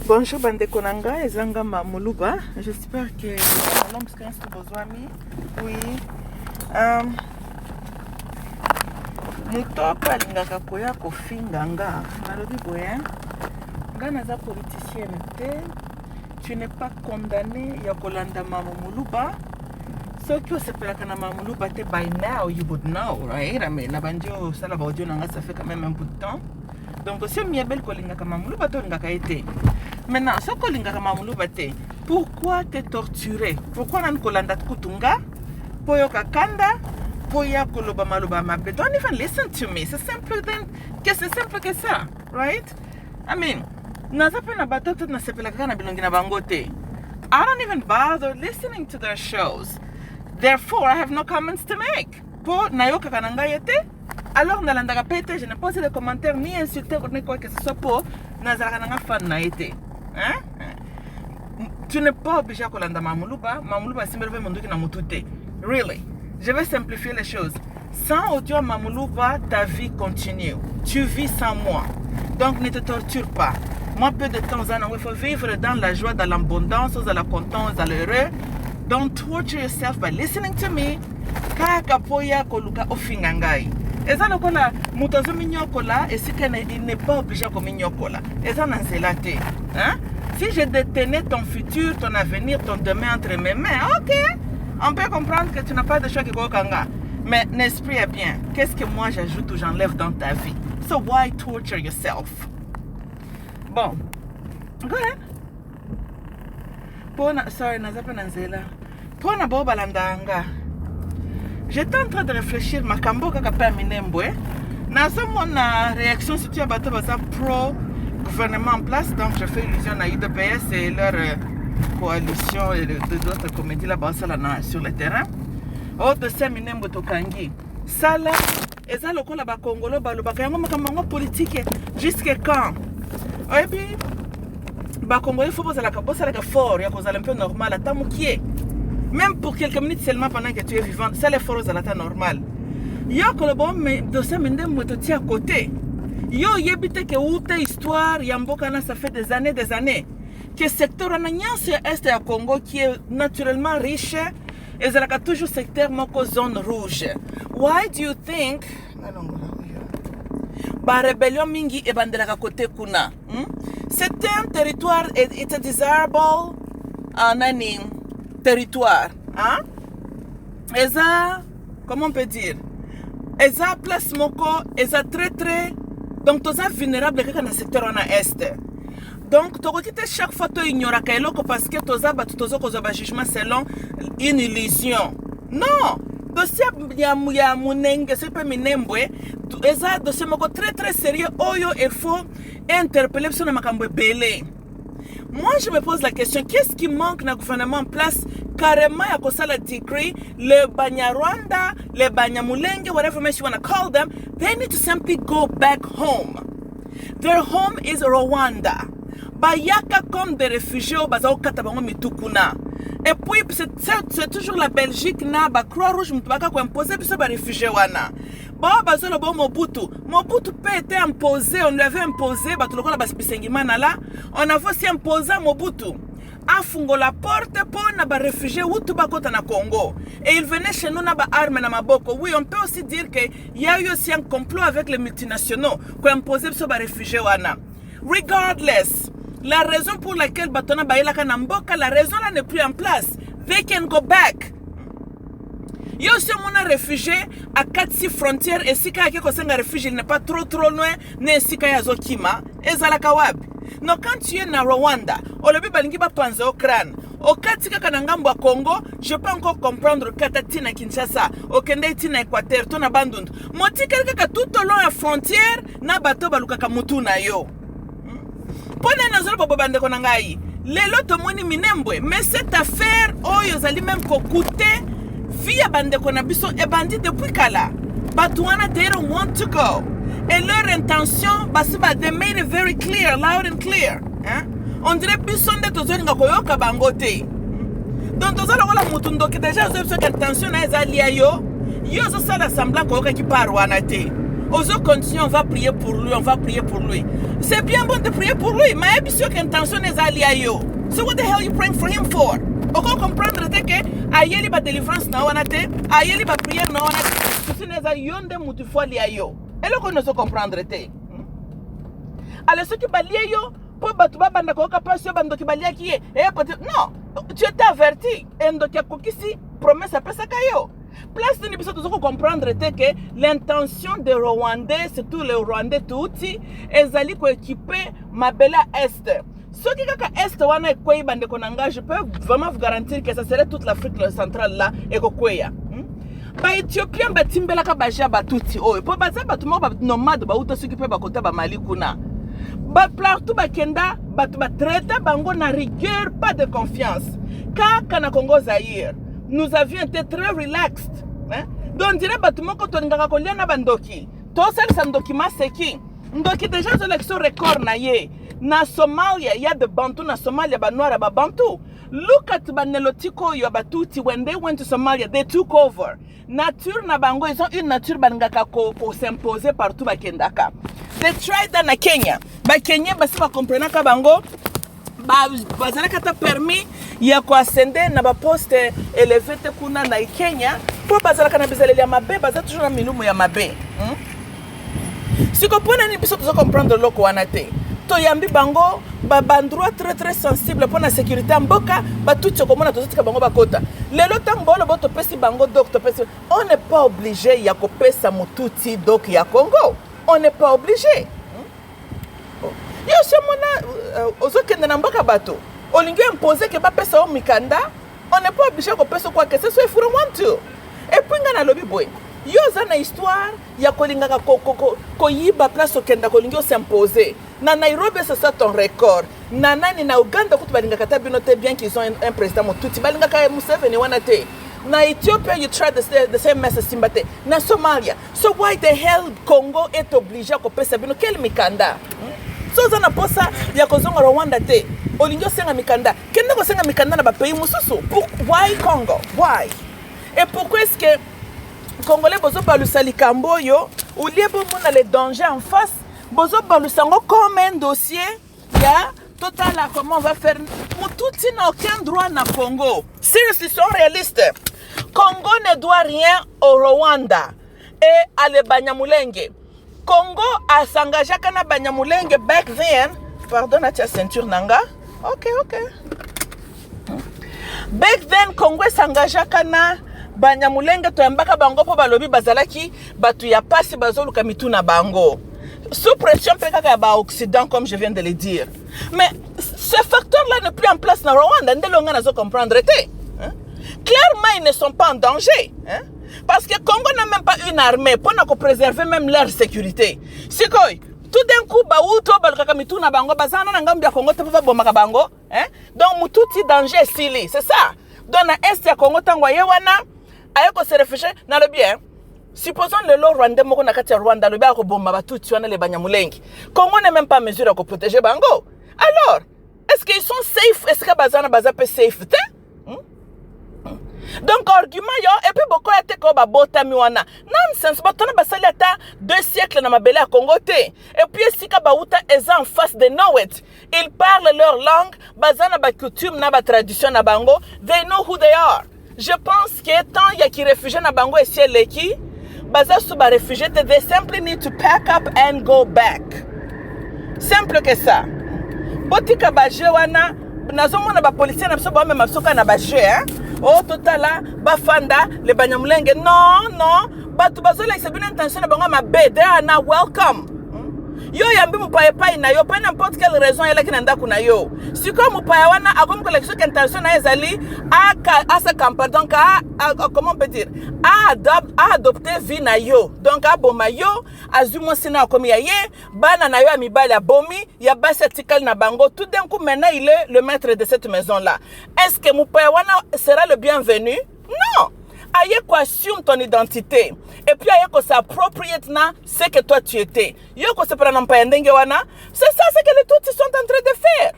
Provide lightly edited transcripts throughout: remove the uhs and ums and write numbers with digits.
Bonjour Bandeko nanga ezanga Muluba. J'espère que l'homme que besoin oui. Mutoka lingaka koya kofinga nga. Alobi boye. Nga naza politicienne te. Tu n'es pas condamné ya kolanda Mamu Muluba. So que se pela kana Mamu Muluba te by now you would know, right? I mean, nabanjo sala ba audio nanga ça fait quand même un bout de temps. Donc si mi belle kolinga kama Muluba to lingaka été. Maintenant, ce kolinga kama Muluba te, pourquoi te torturer? Pourquoi nan kolanda kutunga? Poyo kakanda? Poya koloba maluba mabe. Don't even listen to me. C'est simple que ça, right? I mean, nazape na batoto na sepela kana bilongi na bangote. I don't even bother listening to their shows. Therefore, I have no comments to make. Po nayoka kananga yete? Alors, nalandaka pete, je n'ai pas posé de commentaires ni insulté quoi que ce soit pour nazara nanga fan na yete. Hein? Tu n'es pas obligé à kolanda Muluba. Muluba c'est merveilleux mon qui na mutute. Really? Je vais simplifier les choses. Sans audio Muluba, ta vie continue. Tu vis sans moi. Donc ne te torture pas. Moi, peu de temps en temps, il faut vivre dans la joie, dans l'abondance, dans la contence, dans l'heureux. Don't torture yourself by listening to me. Kaka poya koluka ofingangai. Eza lokola mutozo minyokola et si il n'est pas obligé à minyokola. Eza nanzelate. Hein? Si je détenais ton futur, ton avenir, ton demain entre mes mains, ok. On peut comprendre que tu n'as pas de choix qui kanga. Mais l'esprit est bien. Qu'est-ce que moi j'ajoute ou j'enlève dans ta vie? So why torture yourself? Bon. Go ahead. Sorry, nazapa nanzela. Pona bo balandanga. J'étais en train de réfléchir, ma kambo kaka pa minembwe. Nazo mon réaction si tu as bateau baza pro gouvernement en place, donc je fais illusion à UDPS et leur coalition et d'autres comédies là-bas sur le terrain. Oh, de ces minembwe tokangi. Ça là, et ça le coup là-bas Congolo, balobaka yango makambo politique jusqu'à quand? Et puis, bah Congolais faut poser la cabosse avec fort, ya cause un peu normal, à tamukie. Même pour quelques minutes seulement pendant que tu es vivant, ça les forces à l'état normal. Yo que le bon mais de ces minembwe te à côté. Yo yebite que oute histoire yambokana ça fait des années que secteur ananya sur est à Congo qui est naturellement riche et ça a toujours secteur moko zone rouge. Why do you think ba rébellion mingi e bandela côté kuna? C'était un territoire it's a desirable nani territoire, hein? Et ça comment on peut dire? Et ça place moko et ça très donc tu es vulnérable dans le secteur en est. Donc tu quittes chaque fois tu ignores quelque parce que tu as un jugement selon une illusion. Non, dossier ya munenge c'est pas minembwe. Et ça dossier moko très sérieux. Oyo il faut interpeller sur le makambo belé. Moi je me pose la question, qu'est-ce qui manque dans le gouvernement en place? Carrément à cause de la degree, le Banyarwanda, le Banyamulenge, whatever you want to call them, they need to simply go back home. Their home is Rwanda. Bayaka comme des réfugiés au Bazao Katabango Mitukuna. Et puis c'est toujours la Belgique na ba Croix-Rouge mutubaka ko imposer biso ba réfugiés wana. Ba bazolo bo Mobutu peut été imposé, on lui avait imposé ba tulokola ba spisengimana là, on avait aussi imposé Mobutu. Afungo la porte pour na ba réfugiés outu bakota na Congo. Et il venait chez nous na ba armes na maboko. Oui, on peut aussi dire que il y a eu aussi un complot avec les multinationaux pour imposer biso ba réfugiés wana. Regardless, la raison pour laquelle Batona Baïla Kanamboka, la raison là n'est plus en place. They can go back. Yo si mon réfugié à 4-6 frontières et si kaya ko senga réfugié n'est pas trop loin, ne si kaya zokima, ezala kawab. Donc quand tu es na Rwanda, Alobi balingi ba panza au crâne. Au katika kanangambo Congo, je peux encore comprendre katatina Kinshasa, au kende tina Équateur, tona bandund. Moti quelqu'un tout au long la frontière na bato baluka kamutu na yo. Pone nazolo bobo bandeko nangai. Lelo tomoni minembwe, mais cette affaire oyo zali même kokute via bandeko na biso e bandi depuis kala. Batuana they don't want to go. Et leur intention basiba they made it very clear, loud and clear. Hein? On dirait biso nde tozoni ngakoyoka bangote. Donc tozala wala mutundo ki déjà zo intention na ezali yo. Yo zo sala semblant koyoka ki parwana te. Aux autres continuer, on va prier pour lui, on va prier pour lui. C'est bien bon de prier pour lui, mais il y a une intention des alliés. So what the hell are you praying for him for? On peut comprendre que ayeli ba délivrance na wanate, ayeli ba prière na wanate. Ceci n'est pas yonde mutu fois liayo. Et le qu'on ne se comprendre te. Alors ceux qui balient yo, pour batuba banda ko kapasio bando ki balia qui est. Non, tu étais averti. Et donc ya kokisi promesse à pesa kayo. Place de l'épisode, vous comprendre que l'intention des Rwandais, surtout les Rwandais touti, ils allaient équiper ma belle Est. Ceux qui ont Est, je peux vraiment vous garantir que ça serait toute l'Afrique centrale là et Kokoya. Ba Éthiopien ba timbela ka baja ba touti oh po ba za ba tumo ba nomade ba uto s'occuper ba kota ba Mali kuna. Ba partout ba kenda ba traiter bango na rigueur, pas de confiance. Car kana Congo Zaïre, nous avions été très relaxed. Hein? Donc, dirait bâtiment quand on a collé na bandoki. Tout ça, c'est un document seki. Ndoki déjà une élection record Naye. Na Somalia, il y a des Bantous na Somalia, ba noir ba Bantou. Look at banelotiko yo batuti when they went to Somalia, they took over. Nature na bango, ils ont une nature bangaka ko s'imposer partout ba kendaka. They tried that na Kenya. Ba Kenya basi ba comprendre ka bango. Bazala kata permis ya kuascender na ba poste élevé te kuna na Kenya pour bazala kana bizala ya mabe bazala toujours na milumu ya mabe. Si kopona ni biso to comprendre loko wana te. To yambi bango ba bandroit très sensible pour la sécurité mboka ba tout ce komona to tika bango bakota. Lelo tambolo boto pesi bango docteur pesi. On n'est pas obligé ya kopesa mututi doc ya Congo. On n'est pas obligé. Yo somona ozokende na mboka bato olingi imposer que ba pesa o mikanda on n'est pas obligé ko pesa quoi que ce soit if you want to et puis ngana lobi boy yo za na histoire ya kolinga ko yiba place okenda kolingi s'imposer na Nairobi c'est ça ton record na nani na Uganda kutu balinga kata binote bien qu'ils ont un président motuti balinga ka Museveni wana te na Ethiopia you try the same message simbate na Somalia so why the hell Congo est obligé ko pesa bino quel mikanda so za na posa ya kozonga Rwanda te olingio senga mikanda kenda ko senga mikanda na ba pays mususu why Congo why et pourquoi est-ce que Congolais bozo balusa likambo yo ou liebo mona les dangers en face bozo balusa ngo comme un dossier ya total là comment on va faire Moutouti n'a aucun droit na Congo seriously sont réalistes Congo ne doit rien au Rwanda et à le Banyamulenge Congo a s'engagé à Banyamulenge back then. Pardon, à ta ceinture nanga. Ok. Back then, Congo s'engagé à Banyamulenge to mbaka bango po balobi bazalaki batu ya pasi bazolu kamitu na bango. Sous pression pekaka ba Occident comme je viens de le dire. Mais ce facteur-là n'est plus en place dans Rwanda. Ndelonga nazo comprendre te. Clairement, ils ne sont pas en danger. Parce que Congo n'a même pas une armée pour préserver même leur sécurité. C'est quoi? Tout d'un coup, Baouto, Balkakamitou, Nabango, Bazana, Nangambia, Congo, Tapa, Bomakabango. Donc, Moutouti danger, Sili. C'est ça. Donc, na Est, ya Congo, Tangoye, Wana, Ayako se réfugier, na le bien. Supposons le lot Rwanda, Moko, Nakati, Rwanda, le Bako, Bomba, tout, tu en as les Banyamulengi. Congo n'est même pas mesure à protéger Bango. Alors, est-ce qu'ils sont safe? Est-ce que Bazana, Bazape safe? Donc, argument, et puis beaucoup de gens qui ont bota miwana. Nonsense, mais on a passé 2 siècles dans ma belle Congo. Et puis, si Kabauta est en face de Nowet, ils parlent leur langue, bazana ba coutume, na ba tradition na bango, they know who they are. Je pense que tant il y a qui réfugiés na bango et si elle qui, baza sous ba réfugiés, they simply need to pack up and go back. Simple que ça. Botika ba jewana, nazomona ba policier na biso ba même absoka na ba jeu, hein. Oh, total là, Bafanda, les Banyamulenge. Non. Batu bazola, c'est une intention de bango ma bé. They are not welcome. Yo yambi mupaye pa na yo, pas n'importe quelle raison yela kinanda kuna yo. Si comme mupaye wana, a comme collection intention na ezali, a sa campagne, donc comment on peut dire, a adopter vie na yo. Donc a boma yo, azumo sina comme yaye, bana na yo amibali a bomi, ya basa tikal na bango. Tout d'un coup maintenant il est le maître de cette maison là. Est-ce que mupaye wana sera le bienvenu? Non. Aye ko assume ton identité et puis aye ko s'approprier na ce que toi tu étais. Yo ko se prendre pas ndenge wana. C'est ça ce que les Tutsis sont en train de faire.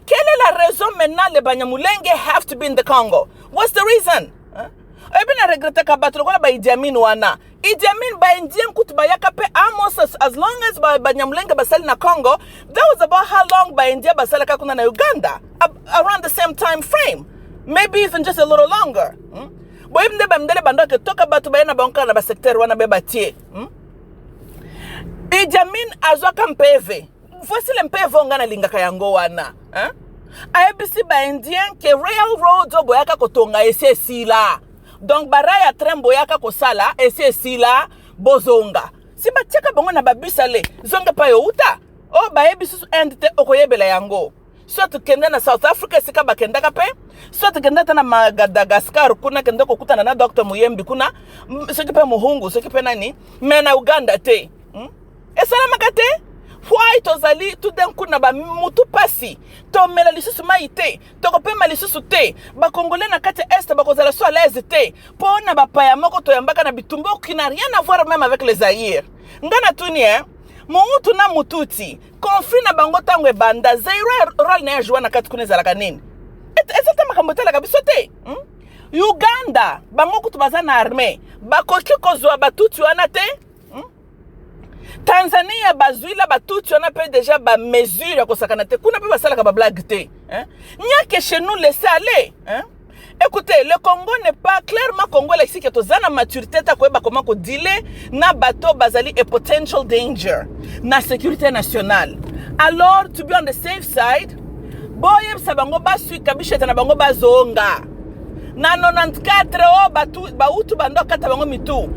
Quelle est la raison maintenant les Banyamulenge have to be in the Congo? What's the reason? Et bien regrette ka battre ko ba Idi Amin wana. Idi Amin ba Indian kutu ba yakape almost as long as ba Banyamulenge basali na Congo. That was about how long ba India basali kakuna na Uganda. Around the same time frame. Maybe even just a little longer. Bo ibnde ba mdele bando ke toka batu ba yana ba onka na ba secteur wana beba tie. Idi Amin azwaka mpeve. Voici le mpeve ongana linga kayango wana. Ayebisi ba Indian ke railroad zo boyaka kotonga ese sila. Donc baraya train boyaka kosala ese sila bozonga. Si ba tcheka bango na babisale zonga pa yo uta. O ba yebisi endite okoyebela yango. Soit kenda na South Africa sika ba kenda kape. Soit kenda na Madagascar kuna kenda kokutana na Dr. Muyembi kuna. Sekipe muhungu sekipe nani. Mena Uganda te. Esala makate. Why tozali tout d'un coup na ba mutu pasi to mela lisusu maite to kopema lisusu te ba congolais na kati est ba kozala so à l'aise te po na ba paya moko to yambaka na bitumbo qui n'a rien à voir même avec les Zaïre ngana tuni mutu na mututi conflit na bango tango banda Zaïre role na jouer na kati kuneza la kanini eta makambotela kabiso te Uganda bango kutu bazana armée ba koki kozwa batuti wana te Tanzania bazuila batuti on appelle déjà ba mesure ko sakana te kuna pe basala ka ba blague te nya que chez nous laisser aller écoutez le Congo n'est pas clairement congolais ici que tozana maturité ta ko ba comment ko dealer na bateau bazali a potential danger na sécurité nationale alors to be on the safe side boye sabango basui kabisheta na bango bazonga na 94 bautu bando kata bango mitu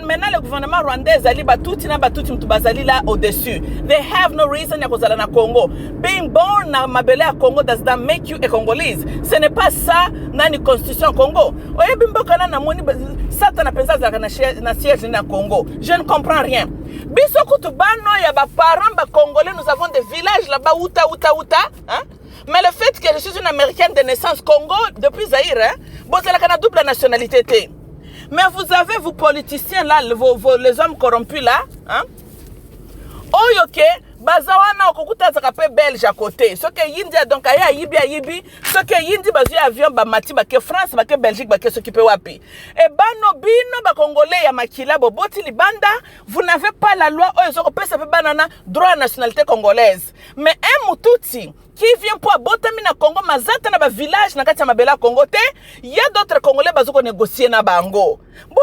maintenant le gouvernement rwandais ali batuti na batuti mtu bazali là au-dessus they have no reason ya kozala na Congo being born na mabele ya Congo does that make you a Congolese ce n'est pas ça na ni constitution Congo oyebi mboka na moni sata na penza za na siège na Congo je ne comprends rien biso kutu bano ya ba parents ba congolais nous avons des villages là-bas uta hein. Mais le fait que je suis une américaine de naissance Congo depuis Zaïre, vous avez la double nationalité. Mais vous avez vous politiciens là, les hommes corrompus là, Oyoke, bazawana okokuta zakape belge à côté. Ce que yindi donc aya yibi, ce que yindi bazu avion ba mati ba ke France ba ke Belgique ba ke s'occuper wapi. Et bano bino ba congolais ya makila boboti libanda, vous n'avez pas la loi oyozoko pesa pe banana droit à nationalité congolaise. Mais un mututi qui vient pour abotami na Congo mazata na ba village na kati ya mabela Congo te, il y a d'autres congolais bazoko négocier na bango. Bon,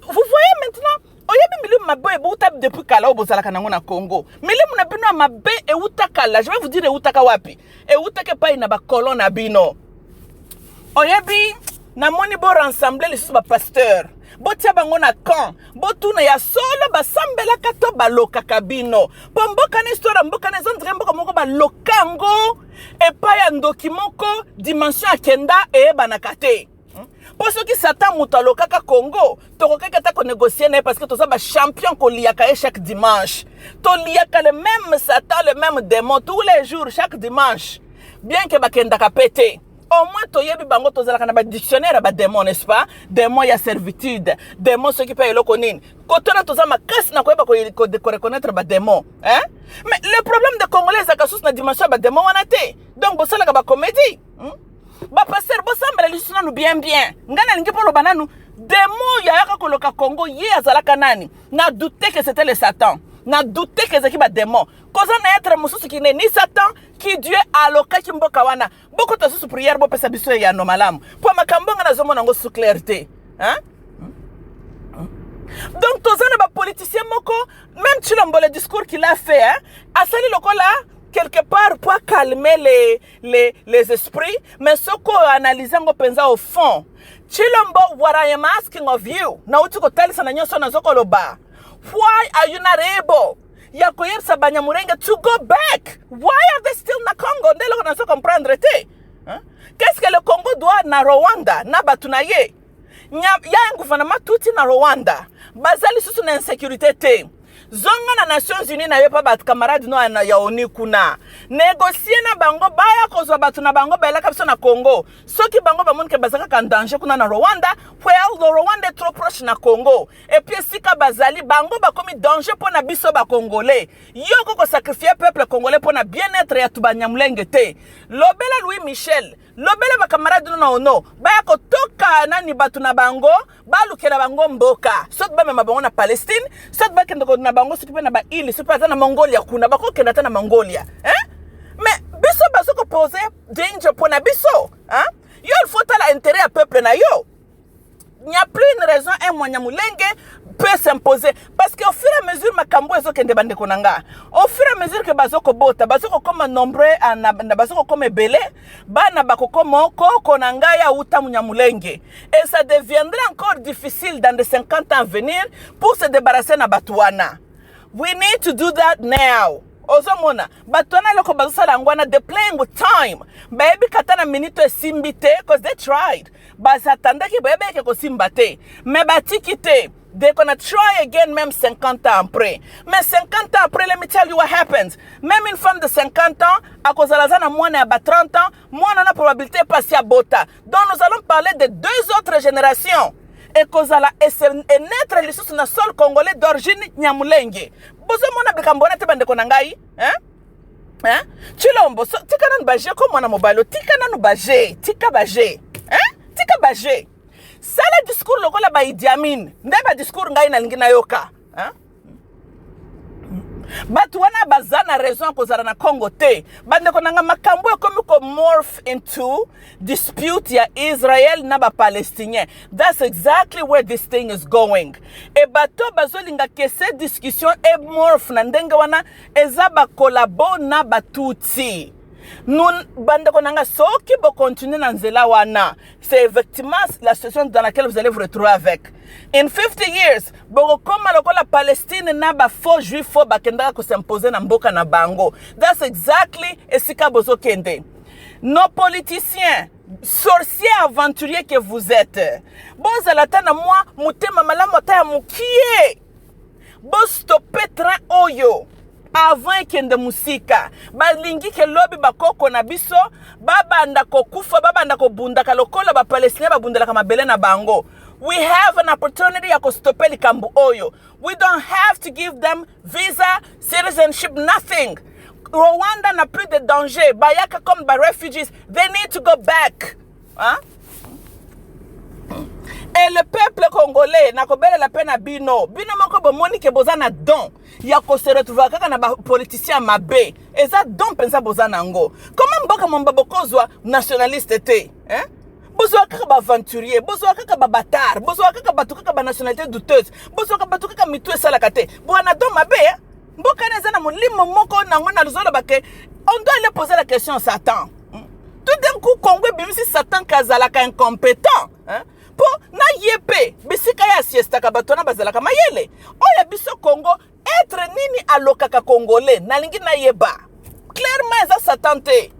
vous voyez maintenant oyebi milimu mabe euta depuis kala obozala kanango na Congo. Milimu na bino mabe euta kala, je vais vous dire euta ka wapi. Euta ke pa ina ba kolon na bino. Oyebi na moni bo rassembler les sous ba pasteur. Botia bango na camp, botuna ya solo basambela kato baloka kabino. Pomboka na histoire mboka na zondre mboka moko balokango e pa ya ndoki moko dimension akenda e banakate. Pour ceux qui s'attendent à l'Okaka Congo, tu as négocier parce que tu es champion qu'on liaka chaque dimanche. Tu liaka le même Satan, le même démon tous les jours, chaque dimanche. Bien que bakenda kapete. Au moins, tu as bango tu as un dictionnaire à démon, n'est-ce pas? Démon ya servitude, démon ceux qui payent le conin. Quand tu as ma casse na quoi reconnaître ba démon, hein? Mais le problème de Congolais c'est que na dimension ba démon wanate. Donc bo sala ba comédie. Ba passer bo sambela lisuna nu bien. Ngana lingi polo bananu démon ya yaka koloka Congo ye azalaka nani. Na douté que c'était le Satan. Na douté que c'est ba démon. Koza na être mususu ki ne ni Satan ki Dieu aloka ki mboka wana. Boko to susu prière bo pesa biso ya no malamu. Po makambo ngana zomo nango sous clarté. Hein? Donc tozana ba politicien moko même Chilombo le discours qu'il a fait hein, asali lokola quelque part pour calmer les esprits, mais ce qu'on analyse en pensa au fond. Chilombo, what I am asking of you, na utuko tali sana nyoso na zoko loba. Why are you not able? Yakoyer sabanya murenge to go back. Why are they still na Congo? Ndelo na so comprendre te. Qu'est-ce que le Congo doit na Rwanda, na batunaye? Ya un gouvernement tout na Rwanda. Bazali susu na insécurité te. zonga na Nations Unies na yepa bat camarade no ya oni kuna négocier na bango baya kozwa batu na bango bela kapso na Congo soki bango ba monke bazaka kan danger kuna na Rwanda well the Rwanda est trop proche na Congo et puis sika bazali bango ba komi danger pour na biso ba congolais yoko ko sacrifier peuple congolais pour na bien-être ya tubanyamulenge te lobela Louis Michel lobela ba camarade no ono baya ko toka nani batu na bango balukela bango mboka soki ba mema bango na Palestine soki ba kende ko na bango soki na ba ili soki na Mongolia kuna bako kenda ta na Mongolia mais biso bazoko poser danger pour na biso yo il faut la intérêt à peuple na yo. Il n'y a plus une raison un Mwanyamulenge peut s'imposer parce qu'au fur et à mesure makambo ezokende bandeko nanga au fur et à mesure que bazoko bota bazoko comme nombreux na bazoko comme belé bana bakoko moko konanga ya uta Mwanyamulenge et ça deviendra encore difficile dans les 50 ans à venir pour se débarrasser na batuana. We need to do that now. Ozomona batwana loko bazosala ngwana they playing with time baby katana minute esimbite because they tried bazatandaki baby ke ko simbate mais batikite they're gonna try again même 50 ans après mais 50 ans après let me tell you what happens même une femme de 50 ans akozalazana mwana ya 30 ans mwana na probabilité passer à bota donc nous allons parler de deux autres générations et kozala et naître les sous na sol congolais d'origine nyamulenge bozo mona bikambona te bandeko nangai chilombo so tika nanu baje ko mwana mobalo tika nanu baje tika baje tika baje sala discours lokola ba Idi Amin ndeba discours ngai na lingina yoka But when I bazana raison kozara na Congo te, bandeko nanga makambo ekomi ko morph into dispute ya Israel na ba Palestinien. That's exactly where this thing is going. E bato bazolinga kese discussion e morph na ndenge wana ezaba kolabo na batutsi. Nous, bandeko nanga soki bo continuer na nzela wana, c'est effectivement la situation dans laquelle vous allez vous retrouver avec. In 50 years, boko koma lokola Palestine na ba faux juif faux bakenda ko s'imposer na mboka na bango. That's exactly esika bozo kende. Nos politiciens, sorciers aventuriers que vous êtes. Bon zalata na moi mutema malamu ta mukie. Bo stopper train oyo. Avant kende musika balingi ke lobi bakoko na biso babanda kokufa babanda ko bunda kalokola ba Palestina babundela kama bele na bango. We have an opportunity ya ko stopper likambu oyo. We don't have to give them visa, citizenship, nothing. Rwanda n'a plus de danger. Bayaka comme ba refugees, they need to go back. Hein? Et le peuple congolais n'a kobela la peine à bino moko bomoni ke bozana don ya ko se retrouver kaka na ba politicien mabe eza don pensa bozana ngo comment mboka momba bokozwa nationaliste te hein bozwa kaka ba aventurier bozwa kaka ba bâtard bozwa kaka batu kaka ba nationalité douteuse bozwa kaka batu kaka mitu esala kate bwana don mabe mboka neza na molimo moko nango na luzolo bake on doit aller poser la question à Satan. Tout d'un coup Congo bimisi Satan kazalaka incompétent hein. Po na yepe bisika ya siesta kabatona bazalaka mayele oya biso Congo être nini alokaka congolais na lingi na yeba clairement ça s'attente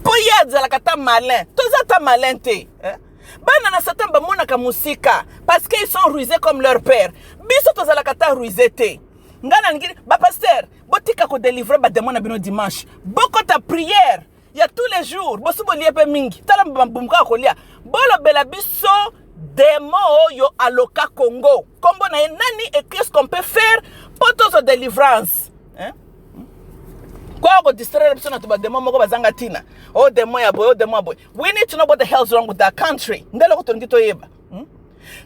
po ya zalaka ta malin toza ta malin te bana na Satan ba monaka musika parce qu'ils sont rusés comme leur père biso tozalaka ta rusé te ngana lingi ba pasteur botika ko délivrer ba demona bino dimanche boko ta prière. Il y a tous les jours, bosu bo liepe mingi, tala mbumka kolia. Bolo bela biso demo yo aloka Congo. Kombo na nani et qu'est-ce qu'on peut faire pour toute délivrance? Hein? Quoi go distraire biso na to ba demo moko bazanga tina. Oh demo ya boy, oh demo boy. We need to know what the hell's wrong with that country. Ndelo ko tongi to yeba.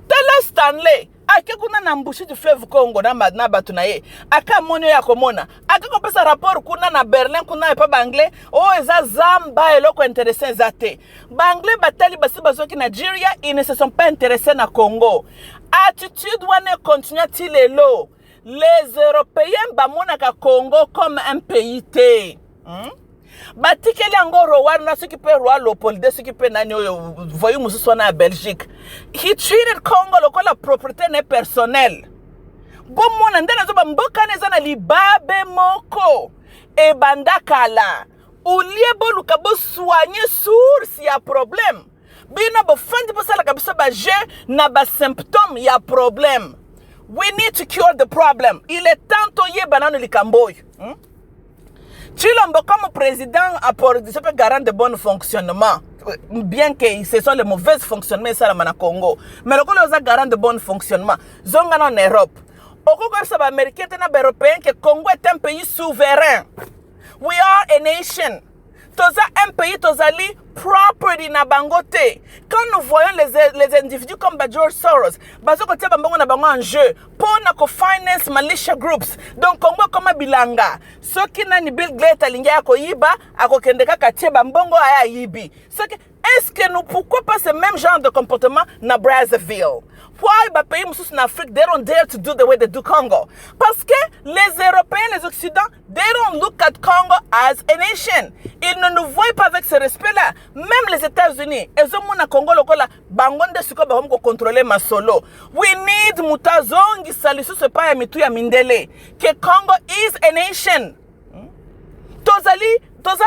Tala Stanley ake kuna na mbushi du fleuve Congo na batu Naye aka monyo ya komona aka kopesa rapport kuna na Berlin kuna pa banglais o eza zamba eloko intéressant zate banglais batali basi bazoki Nigeria ils ne se sont pas intéressés na Congo attitude wane continue tilelo les Européens bamonaka Congo comme un pays te batikeli ango Rwanda ce qui peut roi Léopold ce qui peut nani voyou mususu na Belgique he treated Congo lokola propriété ne personnelle bomona ndena zo bamboka neza na libabe moko e bandakala ulie boluka bo soigner source ya problème bino bo fandi bo sala kabisa ba je na ba symptôme ya problème We need to cure the problem. Il est temps to yebana no likamboy. Chilombo comme président a pour garant de bon fonctionnement. Bien que ce sont les mauvais fonctionnements ça la Congo. Mais le colo garant de bon fonctionnement. Zonga en Europe. Okokufa américain na européen que Congo est un pays souverain. We are a nation. Toza un pays tozali property na bangote. Quand nous voyons les individus comme George Soros, bazo kotia bambongo na bango en jeu pour na ko finance militia groups. Donc Congo comme bilanga. Soki na ni Bill Gates alingia ko yiba akokendeka katie bambongo aya yibi. Soki est-ce que nous pourquoi pas ce même genre de comportement na Brazzaville? Why ba pays mususu na Afrique they don't dare to do the way they do Congo? Parce que les Européens, les Occidentaux, they don't look at Congo as a nation. Ils ne nous voient pas avec ce respect-là. Même les États-Unis, ils ont mon Congo lokola bangonde suko ba ko contrôler ma solo. We need mutazongi salisu se pa ya mitu ya mindele. Que Congo is a nation. Tozali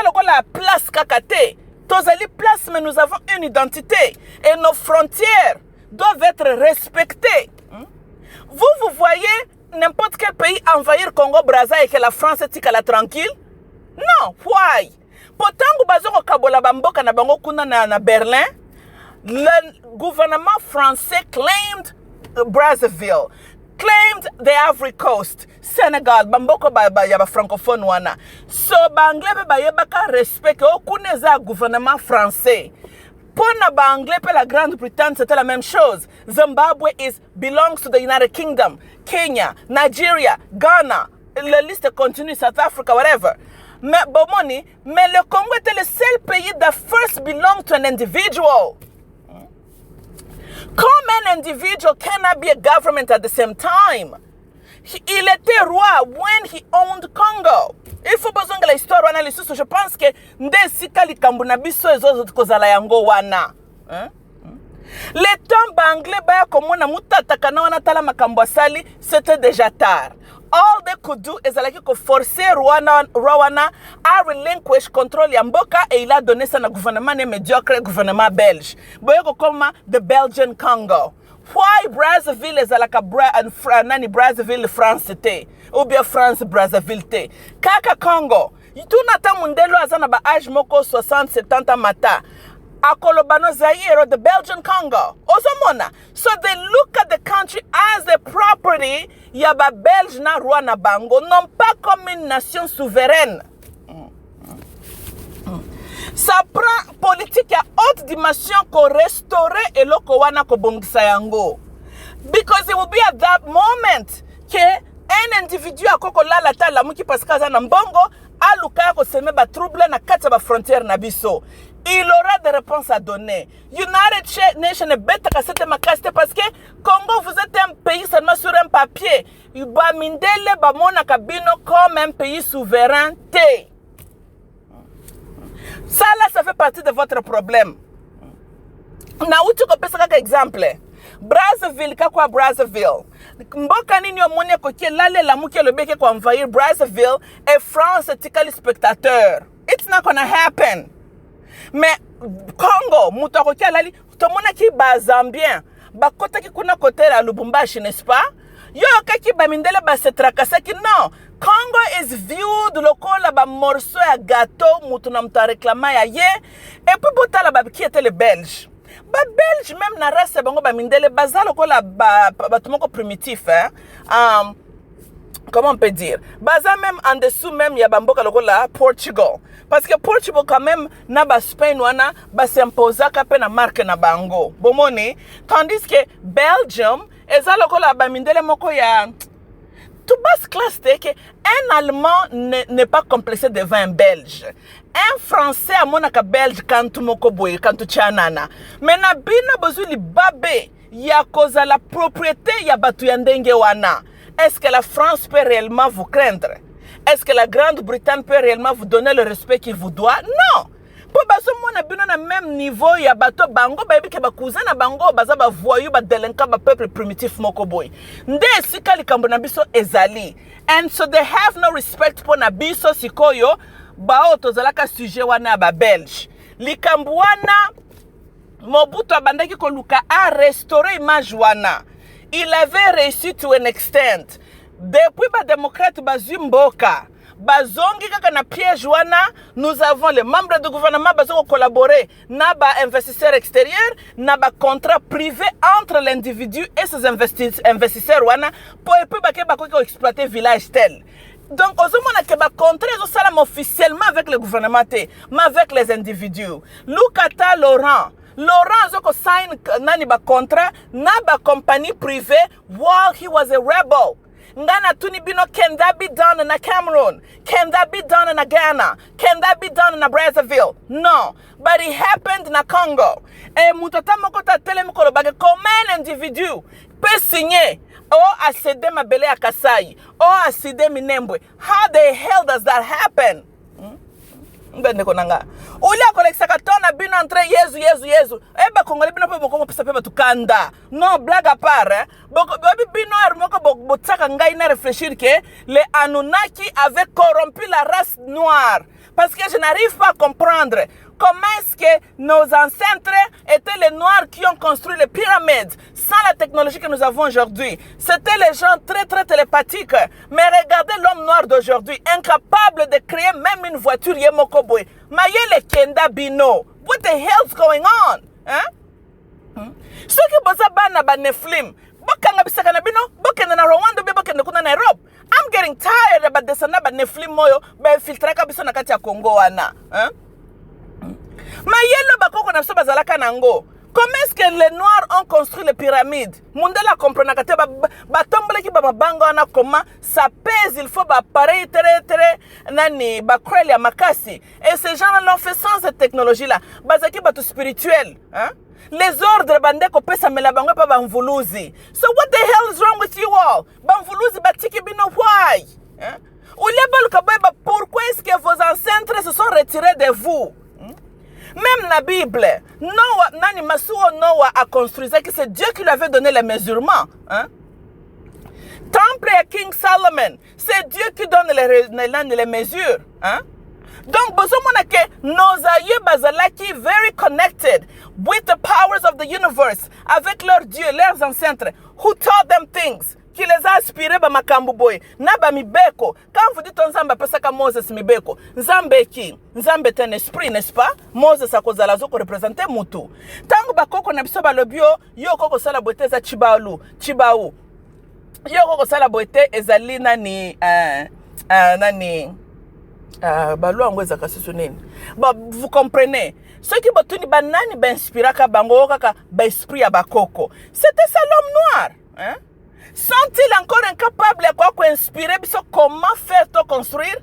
lokola place kakate. Tozali place mais nous avons une identité et nos frontières doivent être respectés. Vous voyez n'importe quel pays envahir Congo Brazza et que la France est la tranquille? Non, why? Pourtant, vous kabola bamboka na bango kuna na Berlin, le gouvernement français claimed Brazzaville, claimed the Ivory Coast, Senegal, bamboko yaba francophone wana. So banglebe bayebaka respect okuneza gouvernement français. Pour Anglais, la Grande-Bretagne, c'était la même chose. Zimbabwe belongs to the United Kingdom, Kenya, Nigeria, Ghana, la liste continue, South Africa, whatever. Mais le Congo était le seul pays that first belonged to an individual. Comme un individual cannot be a government at the same time. Il était roi when he owned Congo. Il faut besoin de l'histoire wana lisusu. Je pense que ndesika likambu na biso ezozo kozala yango wana. Les temps anglais ba komona mutataka na wana tala makambo asali, c'était déjà tard. All they could do is like forcer Rwanda à relinquish control ya mboka et il a donné ça na gouvernement médiocre, gouvernement belge. Boyeko comme the Belgian Congo. Why Brazzaville is like a nani Brazzaville France te ou bien France Brazzaville te kaka Congo tunata mundelo azana ba age moko 60-70 mata akolobano Zaire the Belgian Congo osomona. So they look at the country as the property ya ba Belge na Rwanda bango non pas comme une nation souveraine. Ça prend politique à haute dimension pour restaurer et loko wana ko bongisa yango. Because it will be at that moment que un individu akoko lala tala muki paskaza na mbongo aluka ko seme ba trouble na kati ba frontière na biso. Il aura des réponses à donner. United Nations est bête à cette macaste parce que Congo, vous êtes un pays seulement sur un papier. Ba mindele ba mona kabino comme un pays souverain te. Ça là, ça fait partie de votre problème. Na uti ko pesa kaka exemple. Brazzaville, kakwa Brazzaville. Mboka nini omone ko ke lale la muke le beke ko envahir Brazzaville et France tikali spectateur. It's not gonna happen. Mais Congo, muto ko ke lali, to mona ki ba Zambien, ba kota ki kuna kote la Lubumbashi, n'est-ce pas? Yo kaki ba mindele ba se trakasa ki non. Congo is viewed lokola ba morceau ya gâteau mutu na mta réclama ya ye et puis botala ba qui était le Belge. Ba Belge même na race bango ba mindele baza lokola ba tumoko primitif hein. Comment on peut dire? Baza même en dessous même ya bamboka lokola Portugal. Parce que Portugal quand même na ba Spain wana ba s'imposa ka pe na marque na bango. Bomoni tandis que Belgium eza lokola ba mindele moko ya tout basse classe que un Allemand n'est pas complexé devant un Belge. Un Français à monaka Belge quand tu mokoboye quand tu chanana. Mais na bina bozuli babe ya koza la propriété ya batu ya ndenge wana. Est-ce que la France peut réellement vous craindre? Est-ce que la Grande-Bretagne peut réellement vous donner le respect qu'il vous doit? Non. Po baso mona bino na même niveau ya bato bango ba yebi ke ba cousin na bango baza ba voyou ba delinquant ba peuple primitif moko boy. Nde sika likambo na biso ezali. And so they have no respect po na biso sikoyo ba otozalaka sujet wana ba Belge. Likambo wana Mobutu abandaki koluka a restaurer image wana. il avait réussi to an extent. Depuis ba démocrate bazumboka, bazongi kaka na piège wana, nous avons les membres du gouvernement bazoko collaborer na ba investisseurs extérieurs, na ba contrat privé entre l'individu et ses investisseurs wana pour exploiter village tel. Donc, aux hommes qui ont contrat, ils ont officiellement avec le gouvernement, mais avec les individus. Lukata Laurent a signé un contrat dans la compagnie privée while he was a rebel. Ngana tuni bino, can that be done in Cameroon? Can that be done in Ghana? Can that be done in Brazzaville? No. But it happened in Congo. Et mutata mokota telemikolo bage comme un individu peut signer or accéder ma bele akasai or accéder minembwe. How the hell does that happen? Bandeko nanga. Ulia kolekisaka tona bino entre Yezu. Eba kongole bino pe bokongo pesa pe tukanda. Non, blague à part. Bobi bino armoko botsaka ngai na réfléchir que les Anunnaki avaient corrompu la race noire. Parce que je n'arrive pas à comprendre comment est-ce que nos ancêtres étaient les Noirs qui ont construit les pyramides sans la technologie que nous avons aujourd'hui. C'était les gens très très télépathiques. Mais regardez l'homme noir d'aujourd'hui, incapable de créer même une voiture Yemokoboy. Mayele Kenda Bino. What the hell's going on? Hein? Ceux qui bosa bana ba Neflim, bokanga bisaka na bino, bokenda na Rwanda, bokenda kuna na Europe. I'm getting tired about this and about Neflim moyo, ba filtraka biso na kati ya Congo wana. Hein? Mayelo bakoko na biso bazalaka nango. Comment est-ce que les Noirs ont construit les pyramides? Mundela comprend que ba tombole ki ba mabango na comment ça pèse, il faut ba pareil très nani ba kreli makasi. Et ces gens-là l'ont fait sans cette technologie là. Bazaki ba tout spirituel, hein? Les ordres bandeko pesa mela bango pa banvuluzi. So what the hell is wrong with you all? Banvuluzi batiki bino why? Hein? Pourquoi est-ce que vos ancêtres se sont retirés de vous? Même la Bible, Noah a construit ça, que c'est Dieu qui lui avait donné les mesurements. Hein? Temple et King Solomon, c'est Dieu qui donne les mesures. Hein? Donc, nos aïeux bazalaki very connected with the powers of the universe, avec leur Dieu, leurs ancêtres, who taught them things. Qui les a aspirés ba makambu boy na ba mibeko. Quand vous dites Nzamba pesaka Moses mibeko, Nzambe ki Nzambe ten esprit, n'est-ce pas? Moses akozala zoko représenter mutu. Tangu bakoko na biso balobio yo koko sala boite za chibau yo koko sala boite ezali nani balo angweza kasisu nini. Vous comprenez? Ceux qui botuni banani ba inspiraka bango kaka ba esprit ya bakoko. C'était ça l'homme noir, hein? Sont-ils encore incapables de inspirer comment faire to construire?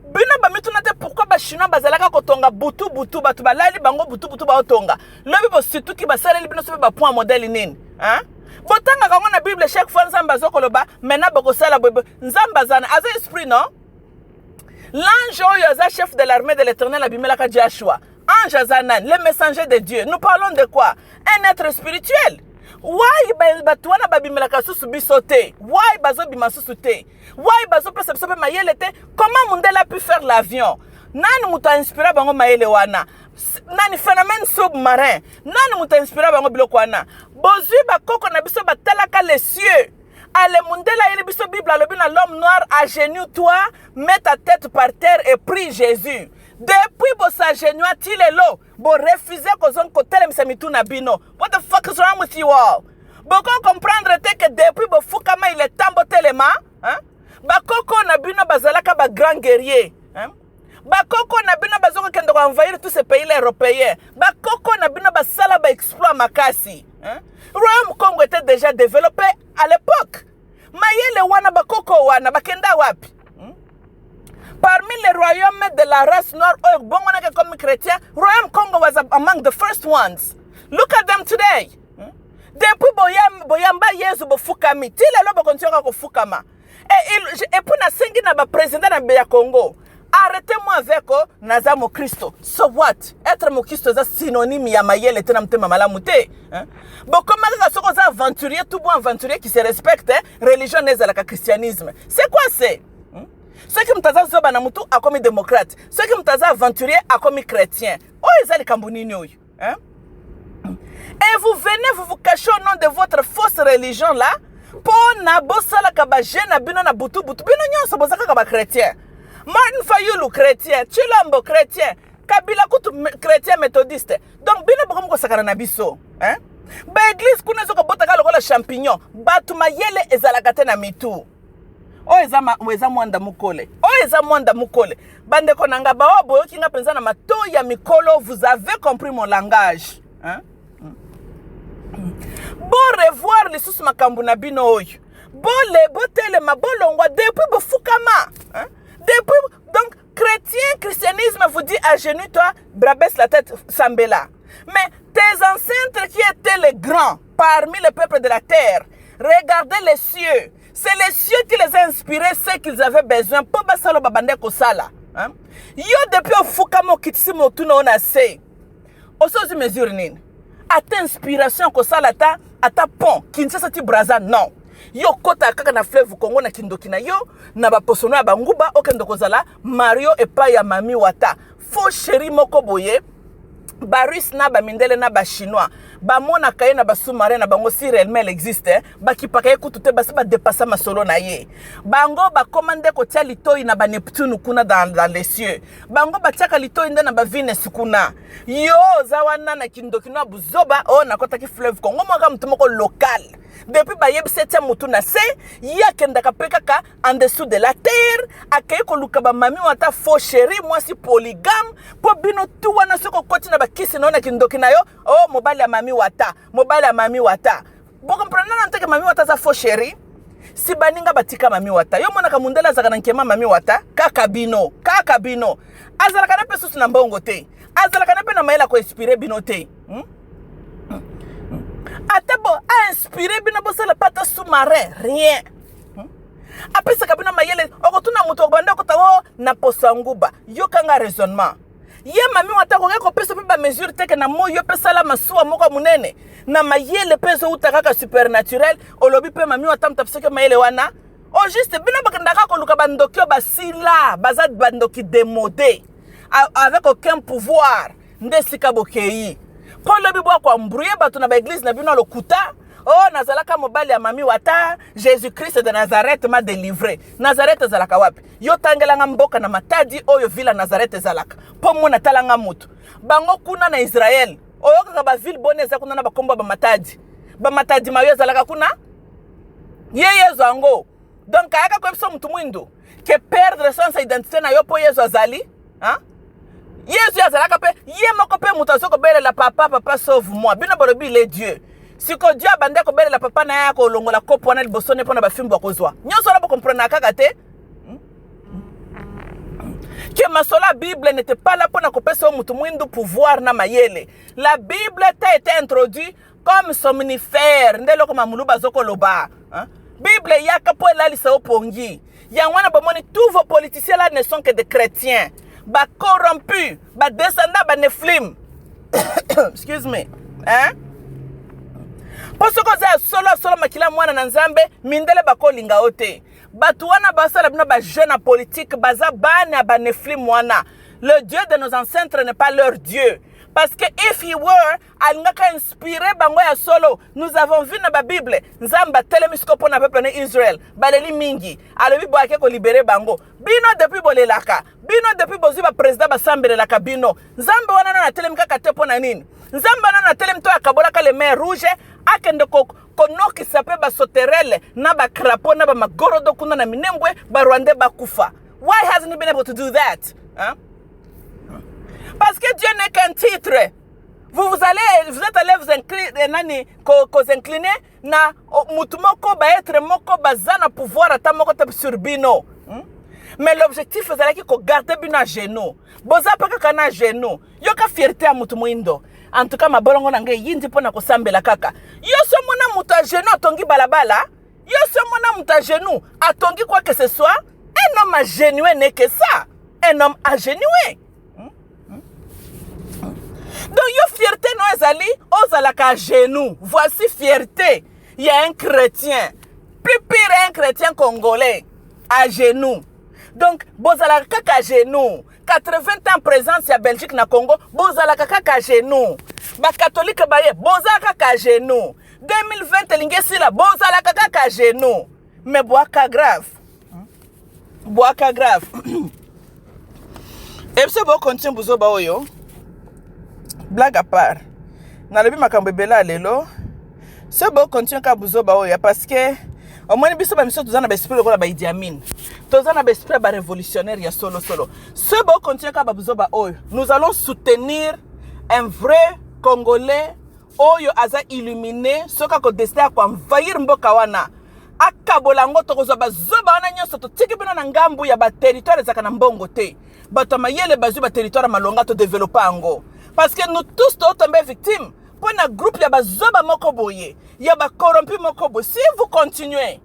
Bina bamitunate pourquoi ba chinois bazalaka kotonga butu batu balali bango butu ba otonga. Lobi bo surtout ki basala libino sobe ba point modèle nini, hein? Botanga kango na Bible chaque fois nzamba zokoloba, mena boko sala bobo nzamba zana aza esprit non? L'ange oyo chef de l'armée de l'Éternel abimelaka Joshua. Ange azanan, le messager de Dieu. Nous parlons de quoi? Un être spirituel. Why batuana babimelaka susu bisote? Why bazo bimasusu te? Why bazo perception mayele te? Comment Mundela a pu faire l'avion? Nani muta inspira bango mayele wana? Nani phénomène submarin? Nani muta inspira bango biloko wana? Bozui bakoko na biso batalaka les cieux. Ale Mundela yele biso Bible alobi na l'homme noir, agenouille-toi, mets ta tête par terre et prie Jésus. Depuis bo s'agenouiller tilelo, bo refuser kozon kotel msamitu na bino. What the fuck is wrong with you all? Boko comprendre te que depuis bo fukama il est tambo telema, hein? Bakoko na bino bazalaka ba grand guerrier, hein? Bakoko na bino bazoko kendo envahir tous ces pays européens. Bakoko na bino basala ba exploit makasi, hein? Royaume Congo était déjà développé à l'époque. Mayele wana bakoko wana bakenda wapi? Parmi les royaumes de la race noire, comme chrétien, Royaume Congo was among the first ones. Look at them today. Depuis boyamba yezu bofukami, tile lo bokontiyoka kofukama. Et pour na sengi na ba président na beya Congo. Arrêtez-moi avec naza mo Christo. So what? Être mo Christo za synonyme ya mayele tena mtema malamu te. Bon comment ça soko za aventurier, tout bon aventurier qui se respecte, religion nezalaka christianisme. C'est quoi c'est? Ceux qui m'taza zoba na mutu a comme démocrate, ceux qui m'taza aventurier a comme chrétien. Oh ezali kambunini oyo, hein? Et vous venez vous cacher au nom de votre fausse religion là, Pona bosala ka ba jeune bino na butu butu bino nyonso bozaka ka ba chrétien. Martin Fayulu chrétien, Chilombo chrétien, Kabila kutu chrétien méthodiste. Donc bino bokomo sakana na biso, hein? Ba église kuna zoko botaka lokola champignon, batu mayele ezalaka te na mitu. Eza mwanda mukole. Eza mwanda mukole. Bandeko nanga ba boyoki nga penza na mato ya mikolo, vous avez compris mon langage, hein? Bon revoir les sous makambu na bino oyo. Botele mabolongwa depuis bofukama, hein? Depuis, donc, christianisme vous dit agenouille-toi, baisse la tête, Sambela. Mais tes ancêtres qui étaient les grands parmi le peuple de la terre, regardez les cieux. C'est les cieux qui les ont inspirés ce qu'ils avaient besoin. Pour basalo Bandeko sala. Yo depuis au fukamo kitissimo tout non assez. Aussi mesure nini. À ta inspiration ko sala à ta pont, Kinshasa ti Braza non. Yo kota kaka na fleuve Congo na kindoki na yo na ba posono ya banguba okendo kozala Mario epa ya mami wata fo chéri moko boye Baris na ba mindele na ba chinois ba mona kaye na ba sous-marin na bango si réellement elle existe ba kipaka ekutu te ba se ba dépasser masolo na ye bango ba commande ko tia litoi na ba Neptune kuna dans les cieux bango ba tiaka litoi nda na ba Venus kuna yo zawana na kindoki na buzoba o na kota ki fleuve Congo moka mtu moko local. Depuis Bayeb 7e mutuna se, yakenda kapeka en dessous de la terre, akaye ko lukaba mami wata faux chéri, moi si polygame, po bino tu wana soko koti na bakisi na kindoki na yo, oh mobile ya mami wata. Bo comprendre na nteke mami wata za faux chéri, si baninga batika mami wata. Yo mona kamundela zaka nkema mami wata, kaka bino. Azala kana pe susu na mbongo te. Azala kana pe na maela ko inspirer bino te. Atabo a inspiré bino bosala pata sous-marin rien. Après ça kabina mayele okotuna muto banda kotawo na posanguba yo kanga raisonnement. Ye mami wata ko pesa pe ba mesure teke na moyo pesa la masuwa moko munene na mayele peso utakaka supernaturel olobi pe mami wata mtapseke mayele wana o juste bino bakandaka ko luka bandokyo basila bazad bandoki démodé avec aucun pouvoir ndesika bokei. Paul le bibo kwa mbrouye batu na ba église na bino lokuta. Oh nazalaka mobali ya mami wata Jésus-Christ de Nazareth m'a délivré. Nazareth zalaka wapi? Yo tangelanga mboka na matadi oyo vila Nazareth zalaka. Po mona talanga mutu. Bango kuna na Israël. Oyo kaka ba ville boneza kuna na bakombo ba matadi. Ba matadi mayo zalaka kuna? Yezo ango. Donc aka ko episo mutu mwindo ke perdre sa identité na yo po yezo azali, hein? Yesu azalaka pe ye moko pe mutu azoko bele la papa sauve moi. Bino bolobi les dieux. Siko Dieu Bandeko bele la papa na yako longola kopo na libosone pona ba fimbo akozwa. Nyonso la bo comprendre kaka te. Que masola Bible n'était pas là pour na kopesa mutu mwindu pouvoir na mayele. La Bible a été introduite comme somnifère ndelo ko Muluba zoko loba. Bible yaka po la lisa opongi. Yangwana bomoni tous vos politiciens là ne sont que des chrétiens. Ba corrompus, ba descendants ba neflim. Excuse me. Hein? Parce que ça solo makila mwana na nzambe mindele bakolinga ote. Batu wana basala bino ba jeune politique baza bana ba neflim mwana. Le Dieu de nos ancêtres n'est pas leur Dieu. Parce que if he were, alingaka inspiré bango ya solo. Nous avons vu dans la Bible, Nzamba telemiskopo na peuple Israël, baleli mingi. Alobi boake ko libérer bango. Bino depuis bolelaka. Bino depuis bozu ba président ba sambelelaka bino. Nzamba wana na telemika katepo na nini? Nzamba na telemto akabola ka les mains rouges, akende ko konoki sape ba soterele na ba crapaud na ba magorodo kuna na minembwe ba Rwanda bakufa. Why hasn't he been able to do that? Hein? Parce que Dieu n'est qu'un titre. Vous êtes allé vous incliner na mutumoko ba être moko bazana pouvoir ata moko tap sur bino. Mais l'objectif c'est que garder bino à genoux. Boza paka kana à genoux. Yo ka fierté à mutumindo. En tout cas ma bolongo na ngai yindi pona ko sambela kaka. Yo so mona mutu à genoux atongi balabala. Yo so mona mutu à genoux atongi quoi que ce soit. Un homme agenoué n'est que ça. Un homme agenoué. Donc, yo fierté no ezali, ozalaka à genoux. Voici fierté. Il y a un chrétien. Plus pire, un chrétien congolais. À genoux. Donc, bozalaka kaka à genoux. 80 ans présence à Belgique na Congo, bozalaka kaka à genoux. Ba catholique baye, bozalaka kaka à genoux. 2020 lingesi la boza la kaka genou mais boaka grave et ce beau contient buzoba oyo blague à part Alobi makambo ebela lelo ce beau contient ka buzoba oyo parce que au moins biso ba miso tozana ba esprit lokola ba Idi Amin tozana ba esprit ba révolutionnaire ya solo ce beau contient ka buzoba oyo nous allons soutenir un vrai Congolais oyo aza illuminé soka ko décider ko envahir mboka wana akabolango tokozwa bazoba wana nyonso totiki bino na ngambu ya ba territoire ezaka na mbongo te bato mayele bazwi ba territoire malonga to développer ango parce que nous tous totombe victimes pour na groupe ya bazoba moko boye ya ba corrompu moko boye si vous continuez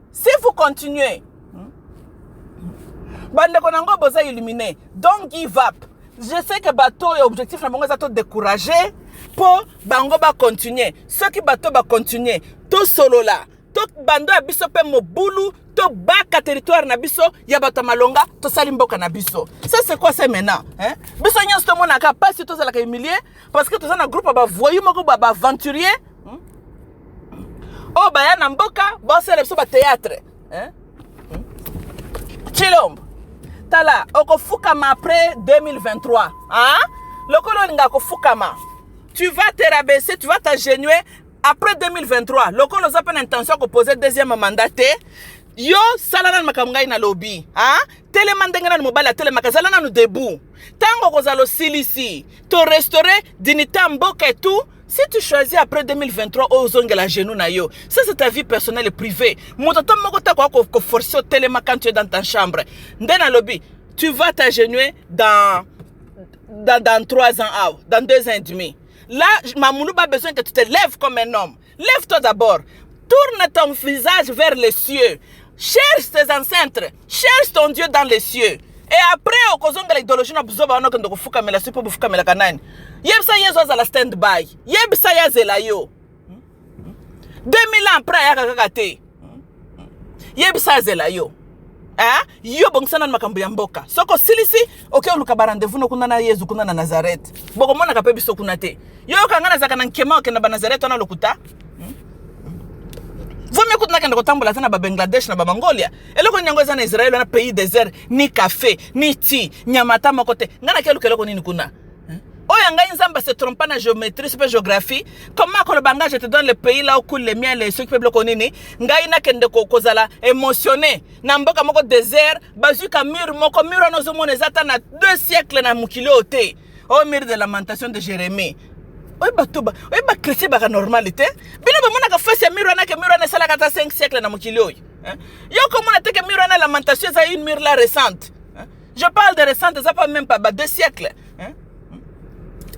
Bandeko nango boza illuminé don't give up. Je sais que bateau et objectif na bongo za to décourager pour bango ba continuer ceux qui bateau ba continuer to solo là to bando ya biso pe mobulu to baka territoire na biso ya bato malonga to salimboka na biso ça c'est quoi c'est maintenant hein biso nyonso to mona ka pas to za la humilier parce que to za na groupe ba voyou moko ba aventurier oh ba ya na mboka ba sele biso ba théâtre hein Chilombo tala okofukama après 2023 hein lokolo linga kofukama tu vas te rabaisser tu vas t'agenouiller après 2023 lokolo za peine intention ko poser deuxième mandat yo salana makamngai na lobby hein telema ndengena ni mobala telema kazalana nu debout tango kozalo silisi to restaurer dignité mboka et tout. Si tu choisis après 2023 ozonge la genou na yo, ça c'est ta vie personnelle et privée. Mototo moko ta ko forcer au téléma quand tu es dans ta chambre. Ndena lobby, tu vas t'agenouiller dans 3 ans, dans 2 ans et demi. Là, Mamu a besoin que tu te lèves comme un homme. Lève-toi d'abord. Tourne ton visage vers les cieux. Cherche tes ancêtres. Cherche ton Dieu dans les cieux. Et après, au kozonga l'idéologie na buzoba ono kendo kufuka mela supo bufuka mela kanani. Yebisa yezo za la stand by. Yebisa ya zela yo. 2000 ans après ya kakate. Yebisa zela yo. Yo bongsana makambo ya mboka. Soko silisi oke oluka ba rendez-vous no kuna na Yezu kuna na Nazareth. Boko mona kape biso kuna te. Yo kangana zakana nkema okenda ba Nazareth ona lokuta. Vous m'écoutez quand on tambola na Bangladesh na Mongolia. Et loko nyango za na Israël na pays désert ni café ni ti nyamata makote. Ngana kelu keloko nini kuna. Oya ngai nzamba se trompe na géométrie super géographie. Comment ko le banga je te donne le pays là où coule les miels les ceux qui peuvent loko nini. Ngai na kende ko kozala émotionné. Na mboka moko désert bazuka mur moko mur no zo mona zata na 2 siècles na mukilo te. Oh mur de lamentation de Jérémie. Oye ba chrétien ba normalité bino ba mona ka fesse miro na ke miro na sala kata 5 siècles na mokilio yo comme on a que miro na lamentation ça une mur là récente je parle de récente ça pas même pas 2 siècles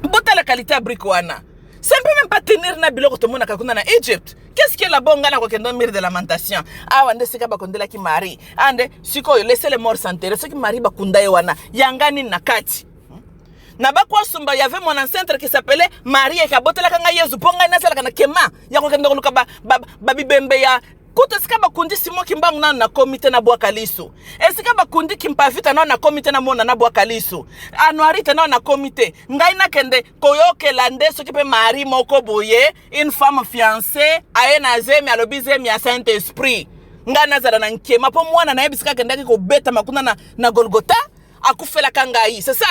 bota la qualité abricoana ça ne peut même pas tenir na biloko to mona ka kuna na Egypte qu'est-ce que la bonga na ko kendo mur de lamentation wande sika ba kondela ki mari ande siko laisser les morts s'enterrer ceux qui mari ba kundaye wana yangani na kati. Nabakwa sumba, il y avait mon ancêtre qui s'appelait Marie et Kabotela Kanga Yezu Ponga Nasala Kana Kema Yako Kendo Luka Babi Bembe ya Kuta Skaba Kundi Simo Kimbang na komite na Bwakaliso Esikaba Kundi Kimpavita na komite na Mona na Bwakaliso Anuarite na komite Ngaina Kende Koyoke Lande Sokipe Marie Moko Boye une femme fiancée Aena Zemi Alobi Zemi ya Saint-Esprit Ngana Zara na Nkema Po mwana na ebisika Kendaki ko beta makuna na Golgotha Akufela Kangai c'est ça.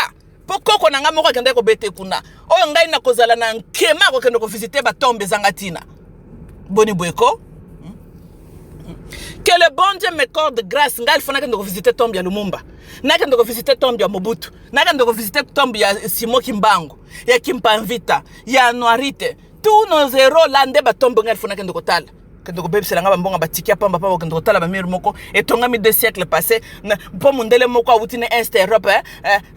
Pourquoi qu'on a moko kende ko bete kuna oyo ngai na kozala na nkema ko kende ko visiter ba tombe zangatina boni bweko que le bon Dieu me corde grâce ngai fona kende ko visiter tombe ya Lumumba na kende ko visiter tombe ya Mobutu na kende ko visiter tombe ya Simo Kimbangu ya Kimpamvita ya Noirite tous nos héros lande ba tombe ngai fona kende ko tala kende ko bebisela nga bambonga batikia Pamba pa kende ko tala ba mir moko etongami 2 siècles passés po mundele moko awutine Est Europe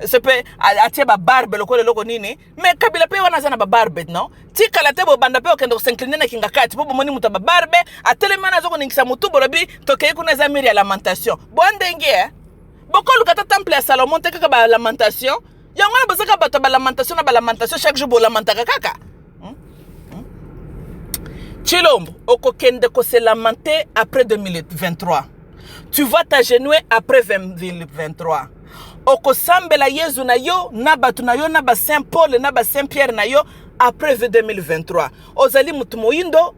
se peut atie ba barbe loko nini mais kabila pe wana zana ba barbe non tika la tebo banda pe kende ko s'incliner na kinga kati po moni muta ba barbe atelemana zoko ningisa mutu borobi tokei kuna za miri ya lamentation bondenge boko lukata temple ya Salomon te kaka ba lamentation yango na bazaka bato ba lamentation chaque jour bo lamentaka kaka. Chilombo, okokende ko se lamenter après 2023. Tu vas t'agenouiller après 2023. Okosambela Yezu na yo, na batu na yo, na ba Saint Paul, na ba Saint Pierre na yo, après 2023. Ozali mutu moindo,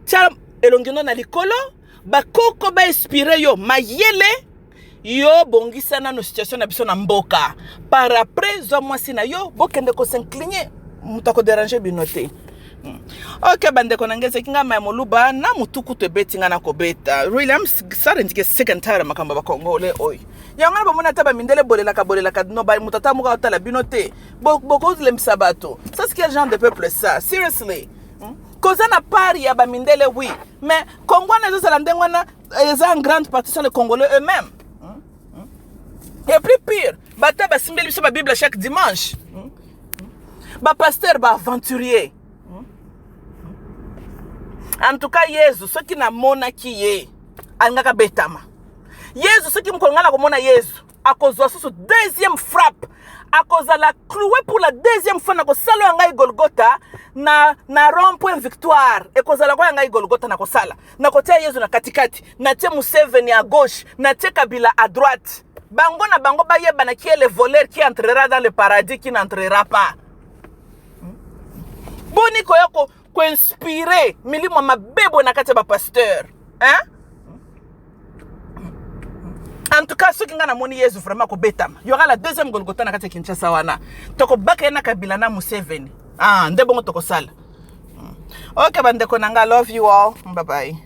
tia elongino na likolo bakoko ba inspire yo mayele yo bongisa na no situation na biso na mboka par après zo mwasi na yo bokende ko s'incliner mutako déranger binote. Ok, bandeko nangeze kinga ma Muluba na mutuku te betinga na kobeta. Really, I'm starting to get sick and tired of makamba ba Congolais oy. Yanga ba mona taba mindele bolela ka no ba mutata muka otala binote. Boko le msabato. Ça c'est quel genre de peuple ça? Seriously. Koza na pari ya ba mindele oui, mais Congo na zo sala ndengwana en grande partie sont les Congolais eux-mêmes. Et plus pire, bata ba simbeli biso ba Bible chaque dimanche. Ba pasteur ba aventurier. En tout cas, Yesu, ce qui n'a mona qui est, angaka betama. Yesu, ce qui me connaît la mona Yesu, à cause de ce deuxième frappe, à cause de la clouée pour la deuxième fois, na ko sala ngai Golgotha, na rond-point victoire, et cause de la ngai Golgotha na ko sala, na ko tia Yesu na katikati, na tia Museveni à gauche, na tia Kabila à droite. Bango na bango ba yeba na qui est le voleur qui entrera dans le paradis, qui n'entrera pas. Boni koyoko ko inspirer milimo mabebo na kati ba pasteur, hein? En tout cas, ceux qui ngana moni Yesu vraiment ko betama. Il y aura la deuxième Golgotha na kati Kinshasa wana. Toko baka na Kabila na Museveni. Ah, ndebongo toko sala. Okay, bandeko nanga, love you all. Bye bye.